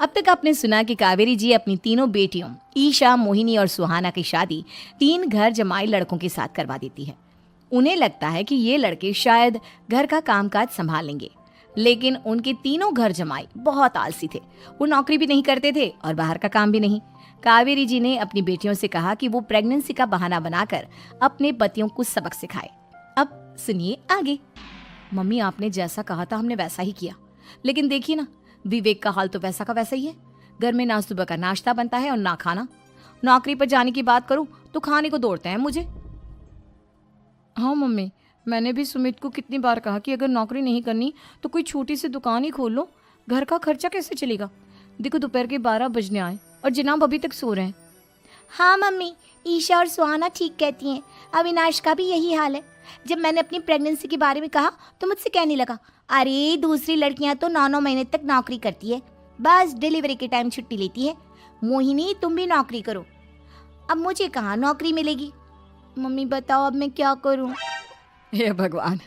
अब तक आपने सुना कि कावेरी जी अपनी तीनों बेटियों ईशा, मोहिनी और सुहाना की शादी 3 घर जमाई लड़कों के साथ करवा देती है। उन्हें लगता है कि ये लड़के शायद घर का कामकाज संभाल लेंगे, लेकिन उनके तीनों घर जमाई बहुत आलसी थे। वो नौकरी भी नहीं करते थे और बाहर का काम भी नहीं। कावेरी जी ने अपनी बेटियों से कहा कि वो प्रेगनेंसी का बहाना बनाकर अपने पतियों को सबक सिखाए। अब सुनिए आगे। मम्मी, आपने जैसा कहा था हमने वैसा ही किया, लेकिन देखिए ना, विवेक का हाल तो वैसा का वैसा ही है। घर में ना सुबह का नाश्ता बनता है और ना खाना। नौकरी पर जाने की बात करूं तो खाने को दौड़ते हैं मुझे। हाँ मम्मी, मैंने भी सुमित को कितनी बार कहा कि अगर नौकरी नहीं करनी तो कोई छोटी सी दुकान ही खोल लो। घर का खर्चा कैसे चलेगा? देखो दोपहर के 12 बजने आए और जनाब अभी तक सो रहे हैं। हाँ मम्मी, ईशा और सुहाना ठीक कहती हैं। अविनाश का भी यही हाल है। जब मैंने अपनी प्रेगनेंसी के बारे में कहा तो मुझसे कहने लगा, अरे दूसरी लड़कियां तो 9-9 महीने तक नौकरी करती है, बस डिलीवरी के टाइम छुट्टी लेती है। मोहिनी, तुम भी नौकरी करो। अब मुझे कहाँ नौकरी मिलेगी? मम्मी बताओ, अब मैं क्या करूँ? हे भगवान,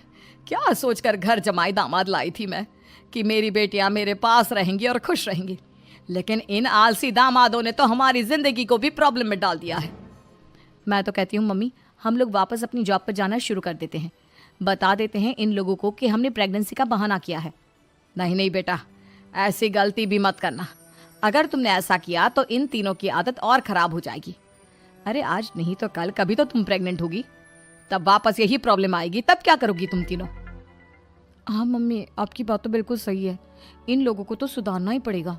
क्या सोचकर घर जमाई दामाद लाई थी मैं कि मेरी बेटियां मेरे पास रहेंगी और खुश रहेंगी, लेकिन इन आलसी दामादों ने तो हमारी जिंदगी को भी प्रॉब्लम में डाल दिया है। मैं तो कहती हूँ मम्मी, हम लोग वापस अपनी जॉब पर जाना शुरू कर देते हैं। बता देते हैं इन लोगों को कि हमने प्रेगनेंसी का बहाना किया है। नहीं नहीं बेटा, ऐसी गलती भी मत करना। अगर तुमने ऐसा किया तो इन तीनों की आदत और खराब हो जाएगी। अरे आज नहीं तो कल कभी तो तुम प्रेग्नेंट होगी, तब वापस यही प्रॉब्लम आएगी। तब क्या करोगी तुम तीनों? हाँ मम्मी, आपकी बात तो बिल्कुल सही है। इन लोगों को तो सुधारना ही पड़ेगा।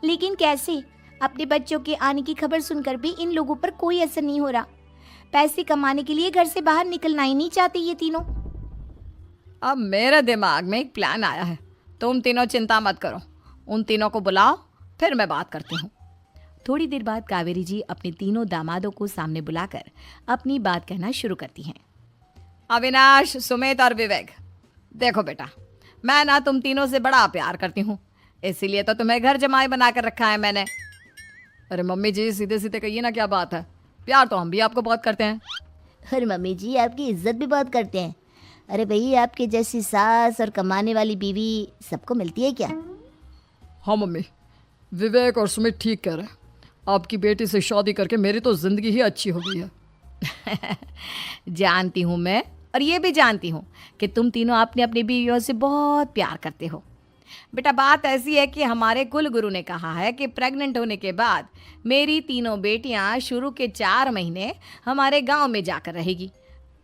लेकिन कैसे? अपने बच्चों के आने की खबर सुनकर भी इन लोगों पर कोई असर नहीं हो रहा। पैसे कमाने के लिए घर से बाहर निकलना ही नहीं चाहते ये तीनों। अब मेरे दिमाग में एक प्लान आया है। तुम तीनों चिंता मत करो, उन तीनों को बुलाओ, फिर मैं बात करती हूँ। थोड़ी देर बाद कावेरी जी अपने तीनों दामादों को सामने बुलाकर अपनी बात कहना शुरू करती हैं। अविनाश, सुमित और विवेक, देखो बेटा, मैं ना तुम तीनों से बड़ा प्यार करती हूँ, इसीलिए तो तुम्हें घर जमाई बना कर रखा है मैंने। अरे मम्मी जी, सीधे सीधे कहिए ना, क्या बात है? प्यार तो हम भी आपको बहुत करते हैं। अरे मम्मी जी, आपकी इज्जत भी बहुत करते हैं। अरे भैया, आपके जैसी सास और कमाने वाली बीवी सबको मिलती है क्या? हाँ मम्मी, विवेक और सुमित ठीक कह रहे हैं। आपकी बेटी से शादी करके मेरी तो जिंदगी ही अच्छी हो गई है। जानती हूँ मैं, और ये भी जानती हूँ कि तुम तीनों अपनी अपनी बीवियों से बहुत प्यार करते हो। बेटा, बात ऐसी है कि हमारे कुल गुरु ने कहा है कि प्रेग्नेंट होने के बाद मेरी तीनों बेटियां शुरू के 4 महीने हमारे गांव में जाकर रहेगी,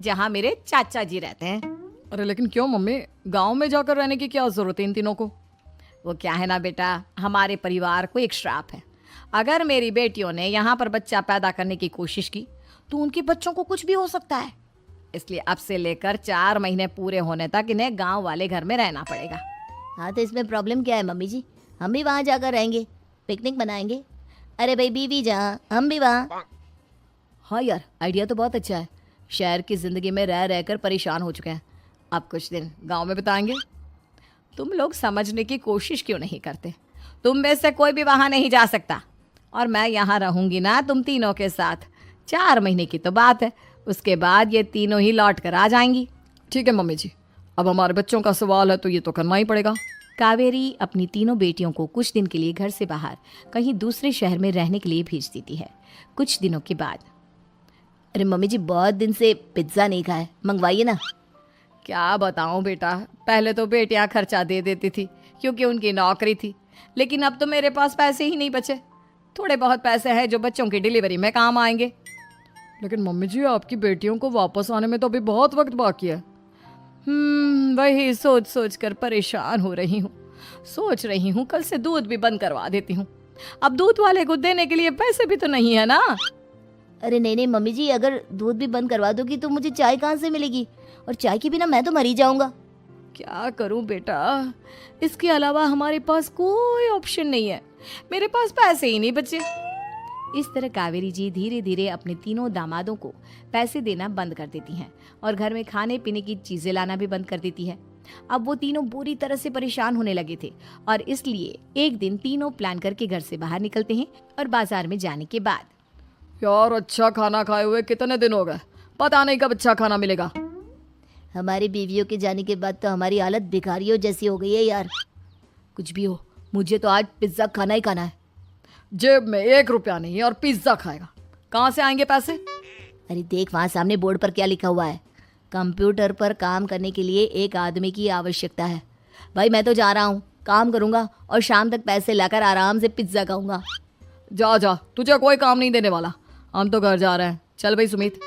जहां मेरे चाचा जी रहते हैं। अरे लेकिन क्यों मम्मी, गांव में जाकर रहने की क्या जरूरत है इन तीनों को? वो क्या है ना बेटा, हमारे परिवार को एक श्राप है। अगर मेरी बेटियों ने यहाँ पर बच्चा पैदा करने की कोशिश की तो उनके बच्चों को कुछ भी हो सकता है। इसलिए अब से लेकर 4 महीने पूरे होने तक इन्हें गाँव वाले घर में रहना पड़ेगा। हाँ तो इसमें प्रॉब्लम क्या है मम्मी जी? हम भी वहाँ जाकर रहेंगे, पिकनिक मनाएंगे। अरे भाई, बीवी जहाँ हम भी वहाँ। हाँ यार, आइडिया तो बहुत अच्छा है। शहर की ज़िंदगी में रह रहकर परेशान हो चुके हैं, अब कुछ दिन गांव में बिताएंगे। तुम लोग समझने की कोशिश क्यों नहीं करते? तुम में से कोई भी वहाँ नहीं जा सकता, और मैं यहाँ रहूँगी ना तुम तीनों के साथ। 4 महीने की तो बात है, उसके बाद ये तीनों ही लौट कर आ जाएंगी। ठीक है मम्मी जी, अब हमारे बच्चों का सवाल है तो ये तो करना ही पड़ेगा। कावेरी अपनी तीनों बेटियों को कुछ दिन के लिए घर से बाहर कहीं दूसरे शहर में रहने के लिए भेज देती है। कुछ दिनों के बाद, अरे मम्मी जी, बहुत दिन से पिज्ज़ा नहीं खाया, मंगवाइए ना। क्या बताऊं बेटा, पहले तो बेटियां खर्चा दे देती थी क्योंकि उनकी नौकरी थी, लेकिन अब तो मेरे पास पैसे ही नहीं बचे। थोड़े बहुत पैसे हैं जो बच्चों की डिलीवरी में काम आएंगे। लेकिन मम्मी जी, आपकी बेटियों को वापस आने में तो अभी बहुत वक्त बाकी है। वही सोच सोच कर परेशान हो रही हूँ। सोच रही हूँ कल से दूध भी बंद करवा देती हूँ। अब दूध वाले को देने के लिए पैसे भी तो नहीं है ना। अरे नहीं नहीं मम्मी जी, अगर दूध भी बंद करवा दोगी तो मुझे चाय कहाँ से मिलेगी? और चाय के बिना मैं तो मर ही जाऊंगा। क्या करूं बेटा, इसके अलावा हमारे पास कोई ऑप्शन नहीं है। मेरे पास पैसे ही नहीं बचे। इस तरह कावेरी जी धीरे धीरे अपने तीनों दामादों को पैसे देना बंद कर देती हैं और घर में खाने पीने की चीजें लाना भी बंद कर देती है। अब वो तीनों बुरी तरह से परेशान होने लगे थे और इसलिए एक दिन तीनों प्लान करके घर से बाहर निकलते हैं और बाजार में जाने के बाद, यार अच्छा खाना खाए हुए कितने दिन हो गए, पता नहीं कब अच्छा खाना मिलेगा। हमारी बीवियों के जाने के बाद तो हमारी हालत भिखारियों जैसी हो गई है यार। कुछ भी हो, मुझे तो आज पिज्ज़ा खाना ही खाना है। जेब में 1 रुपया नहीं है और पिज्ज़ा खाएगा, कहाँ से आएंगे पैसे? अरे देख वहाँ सामने बोर्ड पर क्या लिखा हुआ है, कंप्यूटर पर काम करने के लिए एक आदमी की आवश्यकता है। भाई मैं तो जा रहा हूँ, काम करूँगा और शाम तक पैसे लाकर आराम से पिज्ज़ा खाऊंगा। जा जा, तुझे कोई काम नहीं देने वाला, हम तो घर जा रहे हैं। चल भाई सुमित।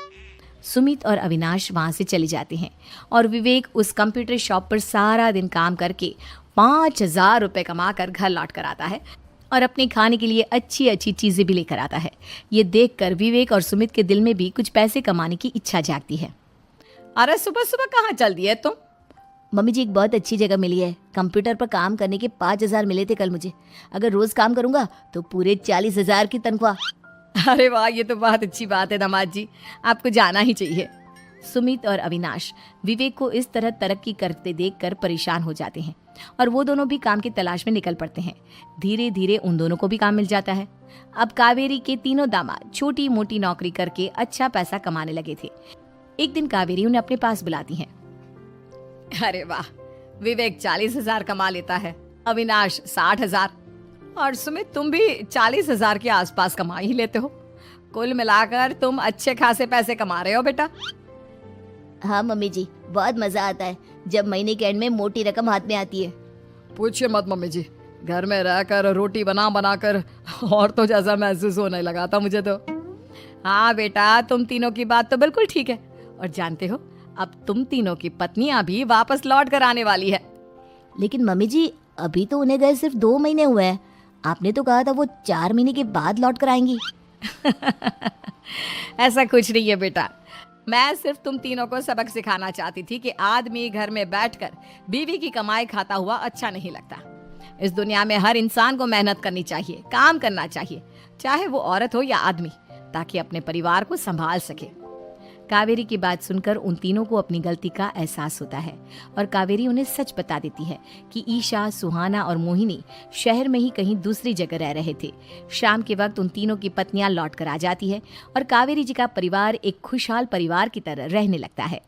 सुमित और अविनाश वहाँ से चले जाते हैं और विवेक उस कंप्यूटर शॉप पर सारा दिन काम करके 5,000 रुपये कमा कर घर लौट कर आता है और अपने खाने के लिए अच्छी अच्छी चीज़ें भी लेकर आता है। ये देखकर विवेक और सुमित के दिल में भी कुछ पैसे कमाने की इच्छा जागती है। अरे सुबह सुबह कहाँ चल दिए तुम? मम्मी जी एक बहुत अच्छी जगह मिली है, कंप्यूटर पर काम करने के 5,000 मिले थे कल मुझे। अगर रोज़ काम करूँगा तो पूरे 40,000 की तनख्वाह। अरे वाह, ये तो बहुत अच्छी बात है दामाद जी, आपको जाना ही चाहिए। सुमित और अविनाश विवेक को इस तरह तरक्की करते देखकर परेशान हो जाते हैं और वो दोनों भी काम की तलाश में निकल पड़ते हैं। धीरे धीरे उन दोनों को भी काम मिल जाता है। अब कावेरी के तीनों दामाद छोटी मोटी नौकरी करके अच्छा पैसा कमाने लगे थे। एक दिन कावेरी उन्हें अपने पास बुलाती है। अरे वाह, विवेक 40,000 कमा लेता है, अविनाश 60,000 और सुमित तुम भी 40,000 के आसपास कमा ही लेते हो। कुल मिलाकर तुम अच्छे खासे पैसे कमा रहे हो बेटा। हाँ मम्मी जी, बहुत मज़ा आता है जब महीने के एंड में मोटी रकम हाथ में आती है। पूछिए मत मम्मी जी, घर में रहकर रोटी बना बना कर और तो जैसा महसूस होने लगा था मुझे तो। हाँ बेटा, तुम तीनों की बात तो बिल्कुल ठीक है। और जानते हो, अब तुम तीनों की पत्नियां भी वापस लौट कर आने वाली है। लेकिन मम्मी जी अभी तो उन्हें गए सिर्फ 2 महीने हुए हैं, आपने तो कहा था वो 4 महीने के बाद लौट कर आएंगी। ऐसा कुछ नहीं है बेटा, मैं सिर्फ तुम तीनों को सबक सिखाना चाहती थी कि आदमी घर में बैठकर बीवी की कमाई खाता हुआ अच्छा नहीं लगता। इस दुनिया में हर इंसान को मेहनत करनी चाहिए, काम करना चाहिए, चाहे वो औरत हो या आदमी, ताकि अपने परिवार को संभाल सके। कावेरी की बात सुनकर उन तीनों को अपनी गलती का एहसास होता है और कावेरी उन्हें सच बता देती है कि ईशा, सुहाना और मोहिनी शहर में ही कहीं दूसरी जगह रह रहे थे। शाम के वक्त उन तीनों की पत्नियां लौट कर आ जाती है और कावेरी जी का परिवार एक खुशहाल परिवार की तरह रहने लगता है।